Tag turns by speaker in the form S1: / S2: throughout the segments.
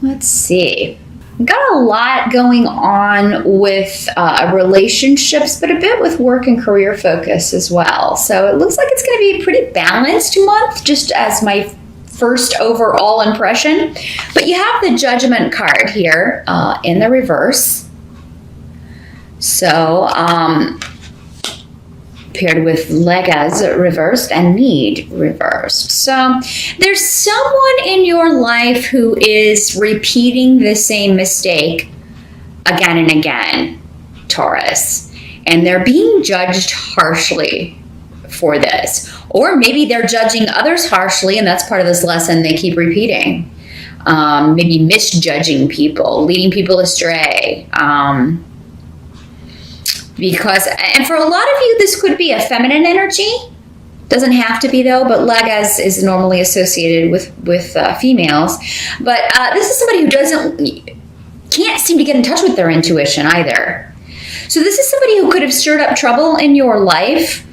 S1: let's see. Got a lot going on with relationships, but a bit with work and career focus as well. So it looks like it's going to be a pretty balanced month, just as my first overall impression. But you have the Judgment card here in the reverse. So, paired with Legas reversed and Need reversed. So there's someone in your life who is repeating the same mistake again and again, Taurus, and they're being judged harshly for this. Or maybe they're judging others harshly, and that's part of this lesson they keep repeating. Maybe misjudging people, leading people astray. Because, and for a lot of you, this could be a feminine energy. Doesn't have to be though, but Legas is normally associated with females. But this is somebody who can't seem to get in touch with their intuition either. So this is somebody who could have stirred up trouble in your life,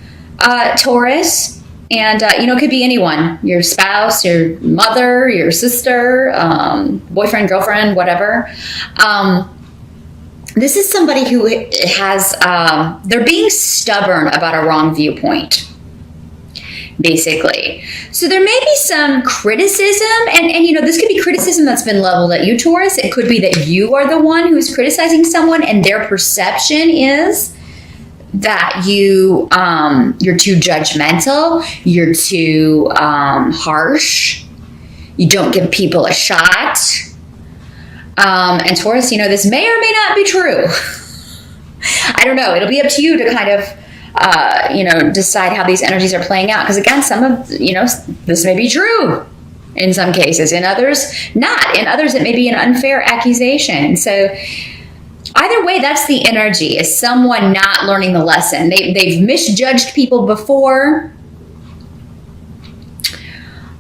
S1: Taurus. And, it could be anyone, your spouse, your mother, your sister, boyfriend, girlfriend, whatever. This is somebody who has, they're being stubborn about a wrong viewpoint, basically. So there may be some criticism, and this could be criticism that's been leveled at you, Taurus. It could be that you are the one who's criticizing someone, and their perception is that you're too judgmental, you're too harsh, you don't give people a shot. And Taurus, this may or may not be true. I don't know. It'll be up to you to kind of, decide how these energies are playing out. Because again, some of, this may be true in some cases. In others, not. In others, it may be an unfair accusation. So either way, that's the energy, is someone not learning the lesson. They've misjudged people before.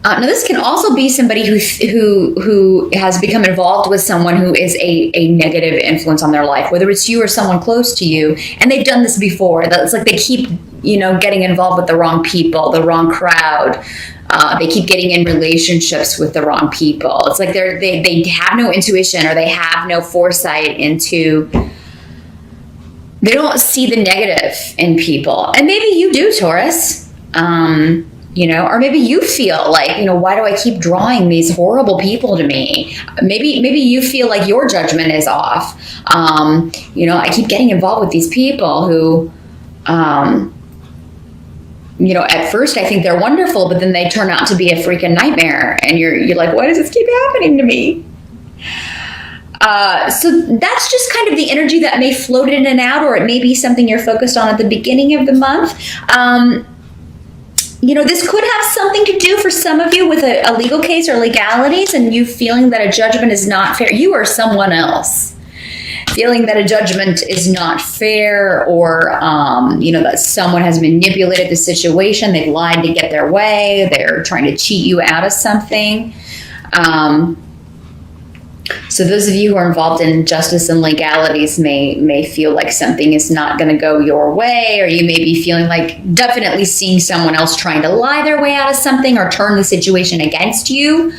S1: Now, this can also be somebody who has become involved with someone who is a negative influence on their life, whether it's you or someone close to you, and they've done this before. It's like they keep, getting involved with the wrong people, the wrong crowd. They keep getting in relationships with the wrong people. It's like they have no intuition, or they have no foresight into. They don't see the negative in people, and maybe you do, Taurus. Or maybe you feel like, why do I keep drawing these horrible people to me? Maybe you feel like your judgment is off. I keep getting involved with these people who, at first I think they're wonderful, but then they turn out to be a freaking nightmare. And you're like, why does this keep happening to me? So that's just kind of the energy that may float in and out, or it may be something you're focused on at the beginning of the month. This could have something to do for some of you with a legal case or legalities, and you feeling that a judgment is not fair. You or someone else feeling that a judgment is not fair, or, that someone has manipulated the situation. They've lied to get their way. They're trying to cheat you out of something. So those of you who are involved in justice and legalities may feel like something is not going to go your way, or you may be feeling like definitely seeing someone else trying to lie their way out of something or turn the situation against you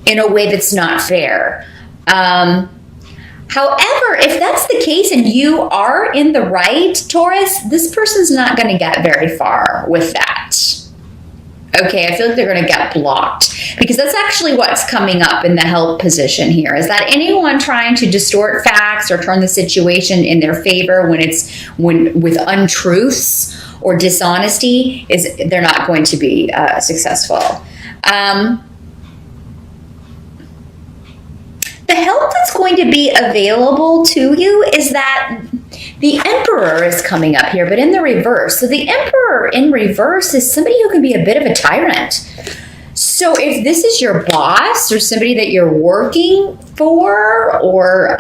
S1: in a way that's not fair. However, if that's the case and you are in the right, Taurus, this person's not going to get very far with that. Okay, I feel like they're going to get blocked, because that's actually what's coming up in the help position here, is that anyone trying to distort facts or turn the situation in their favor with untruths or dishonesty, they're not going to be successful. The help that's going to be available to you is that the Emperor is coming up here, but in the reverse. So the Emperor in reverse is somebody who can be a bit of a tyrant. So if this is your boss or somebody that you're working for, or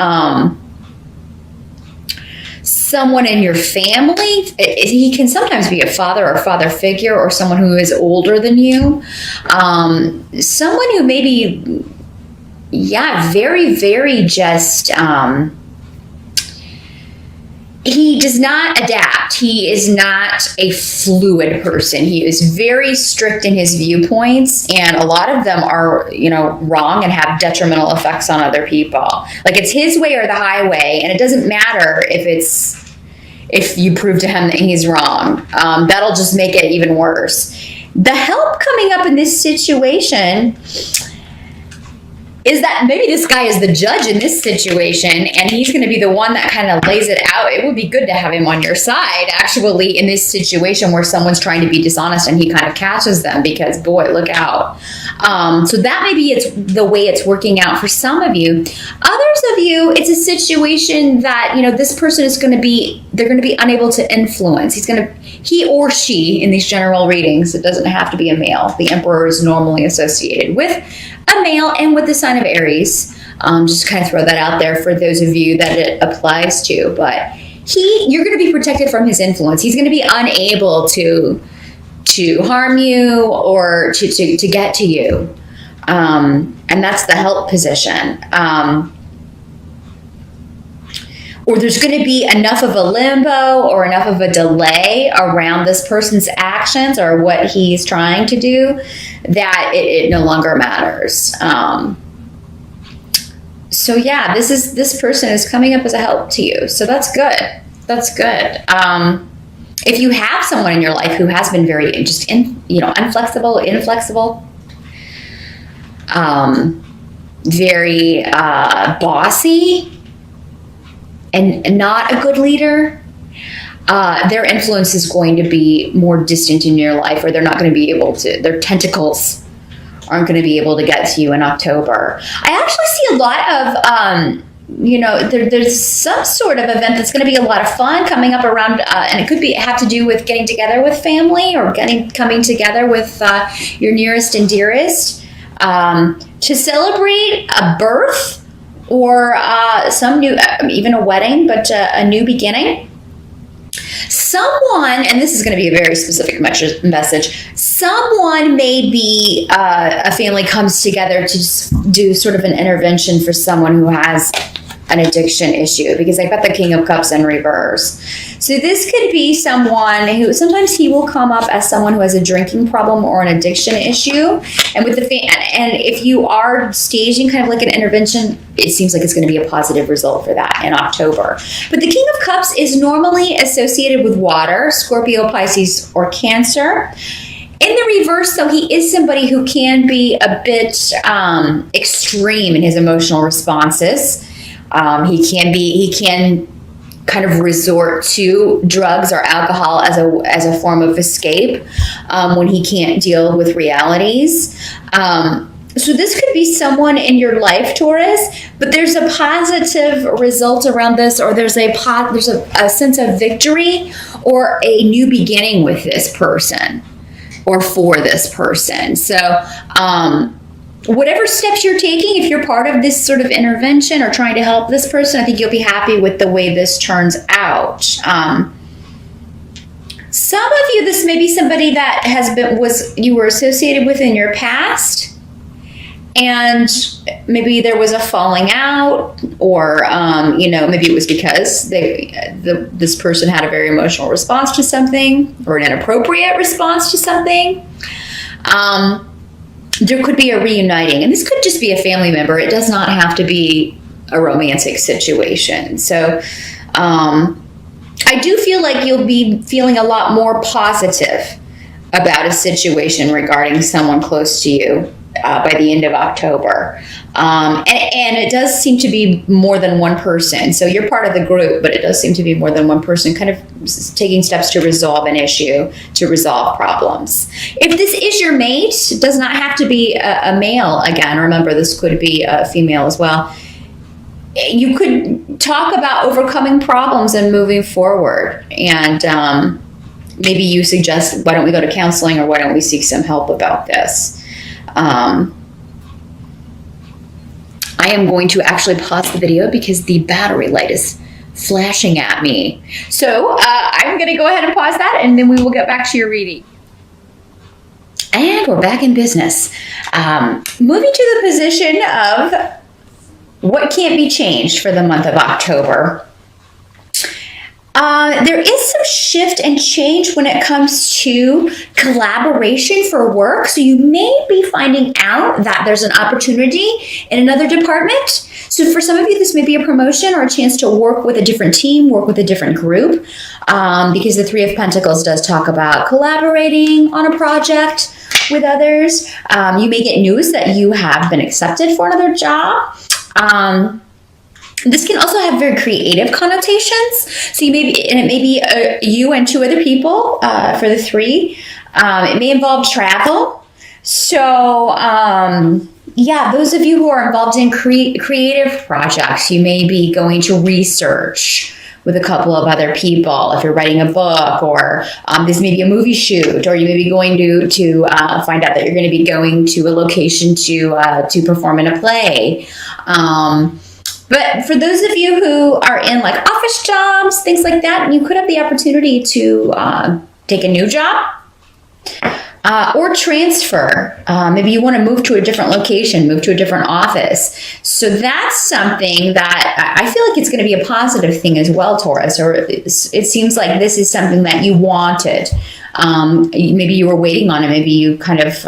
S1: someone in your family, he can sometimes be a father or father figure, or someone who is older than you. Someone who maybe, very, very just... he does not adapt. He is not a fluid person. He is very strict in his viewpoints, and a lot of them are, wrong and have detrimental effects on other people. Like, it's his way or the highway, and it doesn't matter if you prove to him that he's wrong. That'll just make it even worse. The help coming up in this situation is that maybe this guy is the judge in this situation, and he's going to be the one that kind of lays it out. It would be good to have him on your side, actually, in this situation where someone's trying to be dishonest and he kind of catches them, because, boy, look out. So that maybe it's the way it's working out for some of you. Others of you, it's a situation that, this person is going to be, they're going to be unable to influence. He or she, in these general readings, it doesn't have to be a male. The Emperor is normally associated with a male and with the sign of Aries. Just kind of throw that out there for those of you that it applies to. But you're going to be protected from his influence. He's going to be unable to harm you or to get to you. And that's the help position. Or there's going to be enough of a limbo or enough of a delay around this person's actions or what he's trying to do that it no longer matters. So yeah, this person is coming up as a help to you. So that's good. That's good. If you have someone in your life who has been very just inflexible, very bossy, and not a good leader, their influence is going to be more distant in your life, or they're not going to be able to, their tentacles aren't going to be able to get to you in October. I actually see a lot of, there's some sort of event that's going to be a lot of fun coming up around, and it could have to do with getting together with family or coming together with your nearest and dearest to celebrate a birth, or some new, even a wedding, but a new beginning. Someone, and this is going to be a very specific message, someone, maybe a family comes together to just do sort of an intervention for someone who has an addiction issue, because I've got the King of Cups in reverse. So this could be someone who, sometimes he will come up as someone who has a drinking problem or an addiction issue. And with and if you are staging kind of like an intervention, it seems like it's going to be a positive result for that in October. But the King of Cups is normally associated with water, Scorpio, Pisces, or Cancer. In the reverse, though, he is somebody who can be a bit extreme in his emotional responses. He can kind of resort to drugs or alcohol as a form of escape when he can't deal with realities. So this could be someone in your life, Taurus, but there's a positive result around this, or there's a sense of victory or a new beginning with this person or for this person. So, whatever steps you're taking, if you're part of this sort of intervention or trying to help this person, I think you'll be happy with the way this turns out. Some of you, this may be somebody that you were associated with in your past, and maybe there was a falling out, or maybe it was because this person had a very emotional response to something, or an inappropriate response to something. There could be a reuniting, and this could just be a family member. It does not have to be a romantic situation. So I do feel like you'll be feeling a lot more positive about a situation regarding someone close to you by the end of October. And it does seem to be more than one person. So you're part of the group, but it does seem to be more than one person kind of taking steps to resolve an issue, to resolve problems. If this is your mate, it does not have to be a male. Again, remember, this could be a female as well. You could talk about overcoming problems and moving forward. And maybe you suggest, why don't we go to counseling, or why don't we seek some help about this? I am going to actually pause the video because the battery light is flashing at me. So I'm going to go ahead and pause that, and then we will get back to your reading. And we're back in business. Moving to the position of what can't be changed for the month of October. There is some shift and change when it comes to collaboration for work. So you may be finding out that there's an opportunity in another department. So for some of you, this may be a promotion or a chance to work with a different team, work with a different group, because the Three of Pentacles does talk about collaborating on a project with others. You may get news that you have been accepted for another job. This can also have very creative connotations. So you may be, and it may be you and two other people for the three. It may involve travel. So yeah, those of you who are involved in creative projects, you may be going to research with a couple of other people if you're writing a book, or this may be a movie shoot, or you may be going to find out that you're going to be going to a location to perform in a play. But for those of you who are in like office jobs, things like that, you could have the opportunity to take a new job or transfer. Maybe you want to move to a different location, move to a different office. So that's something that I feel like it's going to be a positive thing as well, Taurus, or it seems like this is something that you wanted. Maybe you were waiting on it. Maybe you kind of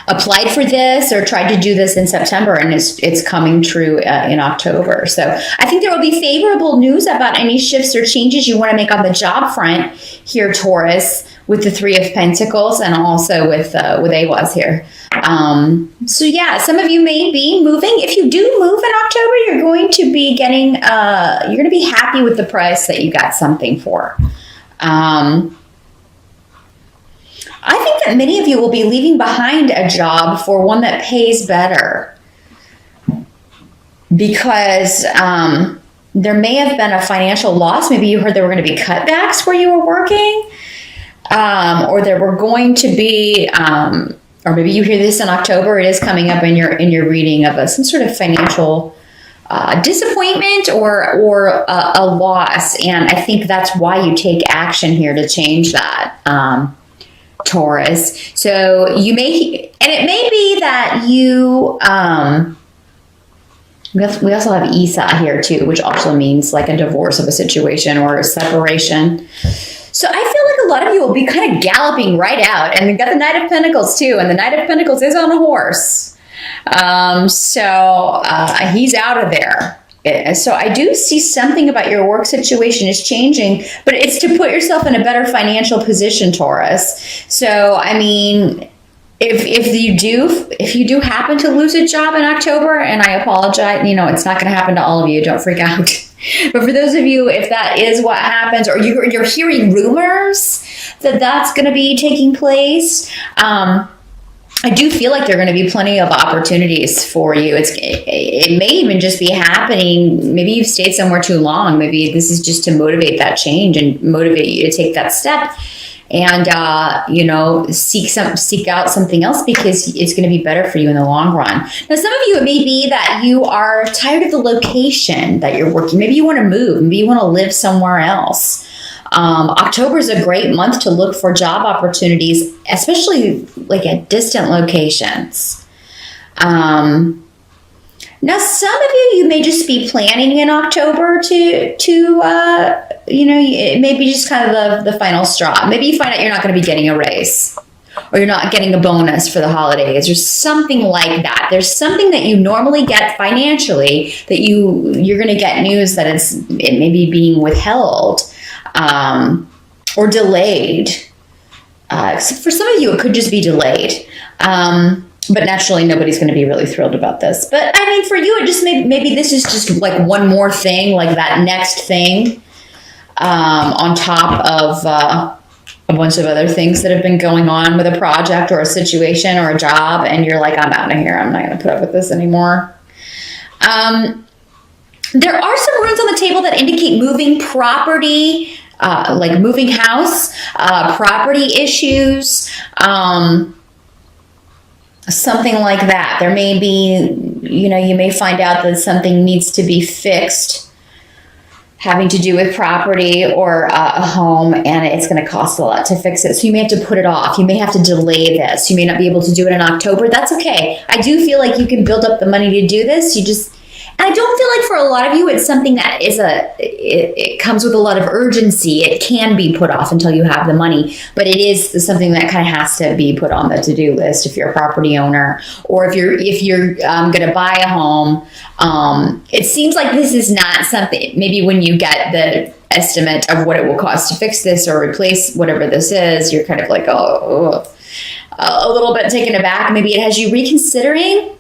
S1: applied for this or tried to do this in September, and it's coming true in October. So I think there will be favorable news about any shifts or changes you want to make on the job front here, Taurus, with the Three of Pentacles and also with Awaz here. So yeah, some of you may be moving. If you do move in October, you're going to be getting, you're going to be happy with the price that you got something for. I think that many of you will be leaving behind a job for one that pays better, because there may have been a financial loss. Maybe you heard there were going to be cutbacks where you were working, or there were going to be, or maybe you hear this in October. It is coming up in your reading of some sort of financial disappointment or a loss, and I think that's why you take action here to change that. Taurus. So you may, and it may be that you, we also have Isa here too, which also means like a divorce of a situation or a separation. So I feel like a lot of you will be kind of galloping right out, and we've got the Knight of Pentacles too, and the Knight of Pentacles is on a horse. So he's out of there. So I do see something about your work situation is changing, but it's to put yourself in a better financial position, Taurus. So, I mean, if you do happen to lose a job in October, and I apologize, it's not going to happen to all of you. Don't freak out. But for those of you, if that is what happens, or you're hearing rumors that that's going to be taking place, I do feel like there are going to be plenty of opportunities for you. It may even just be happening. Maybe you've stayed somewhere too long. Maybe this is just to motivate that change and motivate you to take that step and, seek out something else, because it's going to be better for you in the long run. Now, some of you, it may be that you are tired of the location that you're working. Maybe you want to move. Maybe you want to live somewhere else. October is a great month to look for job opportunities, especially like at distant locations. Now, some of you may just be planning in October to it may be just kind of the final straw. Maybe you find out you're not going to be getting a raise, or you're not getting a bonus for the holidays, or something like that. There's something that you normally get financially that you're going to get news that it may be being withheld. Or delayed. For some of you, it could just be delayed. But naturally, nobody's going to be really thrilled about this. But I mean, for you, it just maybe this is just like one more thing, like that next thing on top of a bunch of other things that have been going on with a project or a situation or a job. And you're like, I'm out of here. I'm not going to put up with this anymore. There are some runes on the table that indicate moving property, like moving house, property issues, something like that. There may be, you may find out that something needs to be fixed having to do with property or a home, and it's going to cost a lot to fix it. So you may have to put it off. You may have to delay this. You may not be able to do it in October. That's okay. I do feel like you can build up the money to do this. And I don't feel like for a lot of you, it's something that is it comes with a lot of urgency. It can be put off until you have the money, but it is something that kind of has to be put on the to-do list if you're a property owner, or if you're going to buy a home. It seems like this is not something, maybe when you get the estimate of what it will cost to fix this or replace whatever this is, you're kind of like, a little bit taken aback. Maybe it has you reconsidering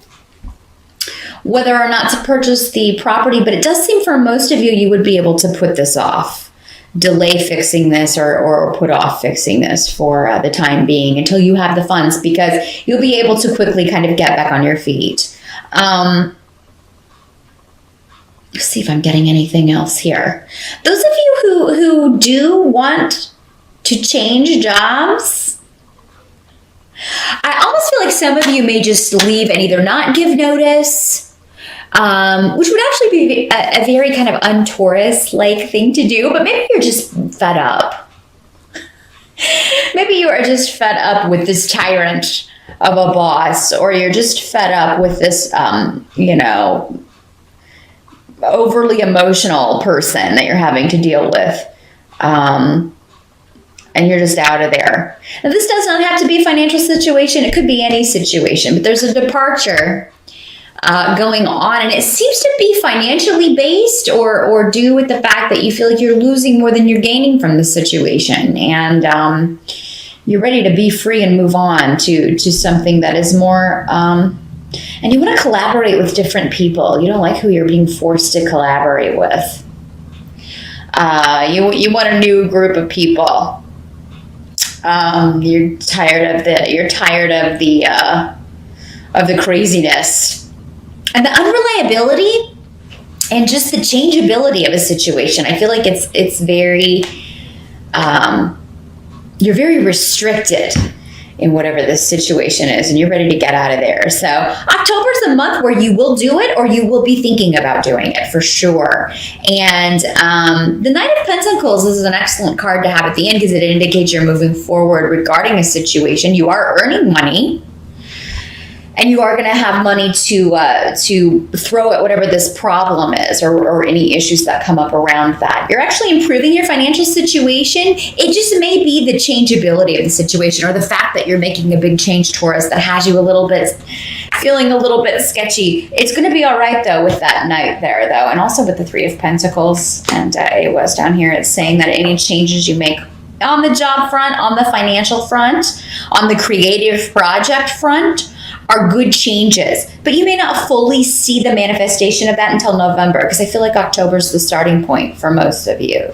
S1: whether or not to purchase the property, but it does seem for most of you, you would be able to put this off, delay fixing this, or put off fixing this for the time being until you have the funds, because you'll be able to quickly kind of get back on your feet. Let's see if I'm getting anything else here. Those of you who do want to change jobs, I almost feel like some of you may just leave and either not give notice, which would actually be a very kind of un-Taurus-like thing to do, but maybe you're just fed up. Maybe you are just fed up with this tyrant of a boss, or you're just fed up with this, overly emotional person that you're having to deal with. And you're just out of there. Now, this does not have to be a financial situation. It could be any situation, but there's a departure going on, and it seems to be financially based or due with the fact that you feel like you're losing more than you're gaining from the situation, and you're ready to be free and move on to something that is more, and you want to collaborate with different people. You don't like who you're being forced to collaborate with. You want a new group of people. You're tired of the craziness and the unreliability and just the changeability of a situation. I feel like it's very, you're very restricted in whatever this situation is, and you're ready to get out of there. So October's the month where you will do it, or you will be thinking about doing it for sure. And the Knight of Pentacles is an excellent card to have at the end, because it indicates you're moving forward regarding a situation. You are earning money, and you are going to have money to throw at whatever this problem is, or any issues that come up around that. You're actually improving your financial situation. It just may be the changeability of the situation, or the fact that you're making a big change, Taurus, that has you feeling a little bit sketchy. It's going to be all right, though, with that Knight there, though, and also with the Three of Pentacles and it was down here. It's saying that any changes you make on the job front, on the financial front, on the creative project front, are good changes, but you may not fully see the manifestation of that until November, because I feel like October is the starting point for most of you.